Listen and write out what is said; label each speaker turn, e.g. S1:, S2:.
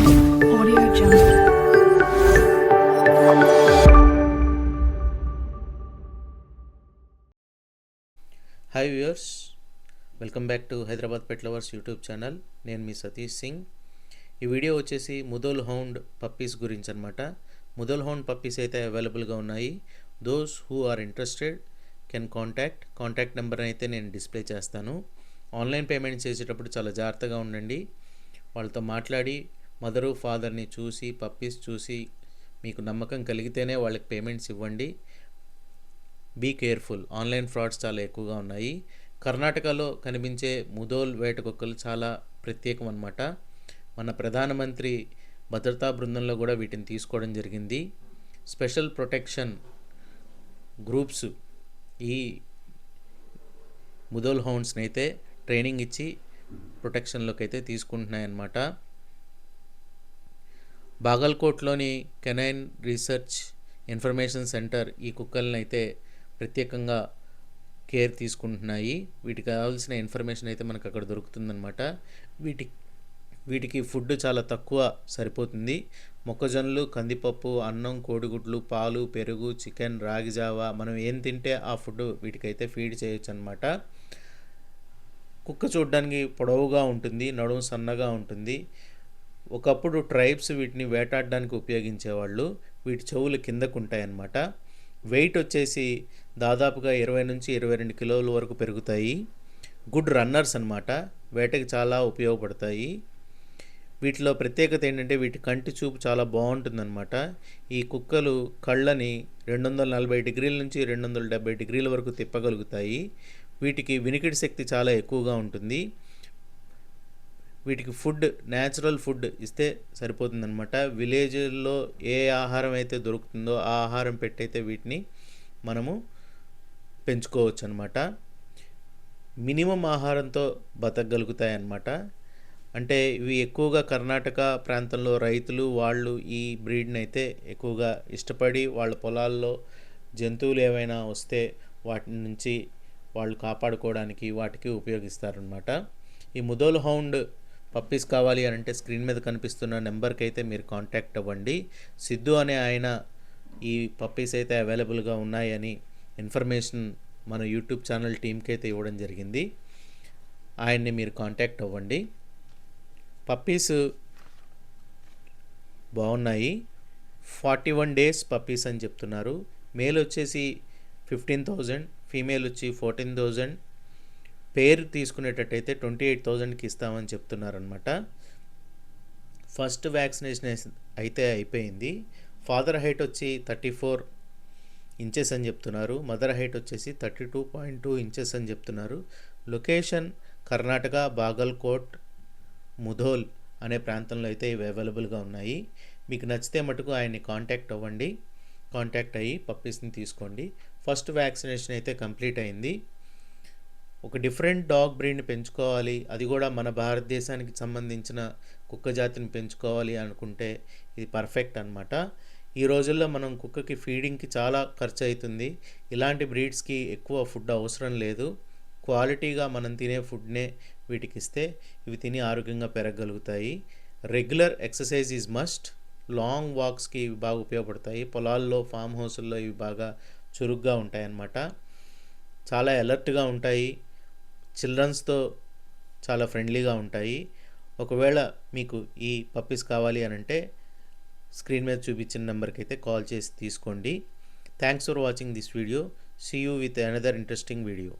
S1: Audio Jungle.
S2: Hi viewers, welcome back to Hyderabad pet lovers YouTube channel. నేను మీ సతీష్ సింగ్. ఈ video వచ్చేసి Mudhol hound puppies గురించి అనమాట. ముదోల్ హౌండ్ పప్పీస్ అయితే అవైలబుల్గా ఉన్నాయి. Those who are interested can contact number అయితే నేను డిస్ప్లే చేస్తాను. ఆన్లైన్ పేమెంట్ చేసేటప్పుడు చాలా జాగ్రత్తగా ఉండండి. వాళ్ళతో మాట్లాడి మదరు ఫాదర్ని చూసి పప్పీస్ చూసి మీకు నమ్మకం కలిగితేనే వాళ్ళకి పేమెంట్స్ ఇవ్వండి. బీ కేర్ఫుల్, ఆన్లైన్ ఫ్రాడ్స్ చాలా ఎక్కువగా ఉన్నాయి. కర్ణాటకలో కనిపించే ముదోల్ వేట కుక్కలు చాలా ప్రత్యేకం అన్నమాట. మన ప్రధానమంత్రి భద్రతా బృందంలో కూడా వీటిని తీసుకోవడం జరిగింది. స్పెషల్ ప్రొటెక్షన్ గ్రూప్స్ ఈ ముదోల్ హౌండ్స్ని అయితే ట్రైనింగ్ ఇచ్చి ప్రొటెక్షన్లోకి అయితే తీసుకుంటున్నాయన్నమాట. బాగల్కోట్లోని కెనైన్ రీసెర్చ్ ఇన్ఫర్మేషన్ సెంటర్ ఈ కుక్కల్ని అయితే ప్రత్యేకంగా కేర్ తీసుకుంటున్నాయి. వీటికి కావాల్సిన ఇన్ఫర్మేషన్ అయితే మనకు అక్కడ దొరుకుతుందన్నమాట. వీటికి ఫుడ్ చాలా తక్కువ సరిపోతుంది. మొక్కజొన్నలు, కందిపప్పు, అన్నం, కోడిగుడ్లు, పాలు, పెరుగు, చికెన్, రాగి జావా, మనం ఏం తింటే ఆ ఫుడ్ వీటికైతే ఫీడ్ చేయొచ్చు అనమాట. కుక్క చూడడానికి పొడవుగా ఉంటుంది, నడుము సన్నగా ఉంటుంది. ఒకప్పుడు ట్రైబ్స్ వీటిని వేటాడడానికి ఉపయోగించేవాళ్ళు. వీటి చెవులు కిందకు ఉంటాయన్నమాట. వెయిట్ వచ్చేసి దాదాపుగా 20 నుంచి 22 కిలోల వరకు పెరుగుతాయి. గుడ్ రన్నర్స్ అన్నమాట, వేటకి చాలా ఉపయోగపడతాయి. వీటిలో ప్రత్యేకత ఏంటంటే వీటి కంటి చూపు చాలా బాగుంటుందన్నమాట. ఈ కుక్కలు కళ్ళని 240 డిగ్రీల నుంచి 270 డిగ్రీల వరకు తిప్పగలుగుతాయి. వీటికి వినికిడి శక్తి చాలా ఎక్కువగా ఉంటుంది. వీటికి ఫుడ్ న్యాచురల్ ఫుడ్ ఇస్తే సరిపోతుందన్నమాట. విలేజ్లో ఏ ఆహారం అయితే దొరుకుతుందో ఆ ఆహారం పెట్టయితే వీటిని మనము పెంచుకోవచ్చు అనమాట. మినిమం ఆహారంతో బతకగలుగుతాయి అన్నమాట. అంటే ఇవి ఎక్కువగా కర్ణాటక ప్రాంతంలో రైతులు వాళ్ళు ఈ బ్రీడ్ని అయితే ఎక్కువగా ఇష్టపడి వాళ్ళ పొలాల్లో జంతువులు ఏవైనా వస్తే వాటి నుంచి వాళ్ళు కాపాడుకోవడానికి వాటికి ఉపయోగిస్తారనమాట. ఈ ముదోల్ హౌండ్ పప్పీస్ కావాలి అని అంటే స్క్రీన్ మీద కనిపిస్తున్న నెంబర్కి అయితే మీరు కాంటాక్ట్ అవ్వండి. సిద్ధు అనే ఆయన ఈ పప్పీస్ అయితే అవైలబుల్గా ఉన్నాయని ఇన్ఫర్మేషన్ మన యూట్యూబ్ ఛానల్ టీంకి అయితే ఇవ్వడం జరిగింది. ఆయన్ని మీరు కాంటాక్ట్ అవ్వండి. పప్పీస్ బాగున్నాయి. 41 డేస్ పప్పీస్ అని చెప్తున్నారు. మేల్ వచ్చేసి 15,000, ఫీమేల్ వచ్చి 14,000. పేరు తీసుకునేటట్టయితే 28,000కి ఇస్తామని చెప్తున్నారనమాట. ఫస్ట్ వ్యాక్సినేషన్ అయితే అయిపోయింది. ఫాదర్ హైట్ వచ్చి 34 ఇంచెస్ అని చెప్తున్నారు. మదర్ హైట్ వచ్చేసి 32.2 ఇంచెస్ అని చెప్తున్నారు. లొకేషన్ కర్ణాటక, బాగల్కోట్, ముధోల్ అనే ప్రాంతంలో అయితే ఇవి అవైలబుల్గా ఉన్నాయి. మీకు నచ్చితే మటుకు ఆయన్ని కాంటాక్ట్ అవ్వండి. కాంటాక్ట్ అయ్యి పప్పీస్ని తీసుకోండి. ఫస్ట్ వ్యాక్సినేషన్ అయితే కంప్లీట్ అయింది. ఒక డిఫరెంట్ డాగ్ బ్రీడ్ని పెంచుకోవాలి, అది కూడా మన భారతదేశానికి సంబంధించిన కుక్క జాతిని పెంచుకోవాలి అనుకుంటే ఇది పర్ఫెక్ట్ అనమాట. ఈ రోజుల్లో మనం కుక్కకి ఫీడింగ్కి చాలా ఖర్చు అవుతుంది. ఇలాంటి బ్రీడ్స్కి ఎక్కువ ఫుడ్ అవసరం లేదు. క్వాలిటీగా మనం తినే ఫుడ్నే వీటికి ఇస్తే ఇవి తిని ఆరోగ్యంగా పెరగగలుగుతాయి. Regular exercise is must. Long వాక్స్కి ఇవి బాగా ఉపయోగపడతాయి. పొలాల్లో, ఫామ్ హౌస్ల్లో ఇవి బాగా చురుగ్గా ఉంటాయన్నమాట. చాలా అలర్ట్గా ఉంటాయి. చిల్డ్రన్స్తో చాలా ఫ్రెండ్లీగా ఉంటాయి. ఒకవేళ మీకు ఈ పప్పీస్ కావాలి అని అంటే స్క్రీన్ మీద చూపించిన నెంబర్కి అయితే కాల్ చేసి తీసుకోండి. Thanks for watching this video. See you with another interesting video.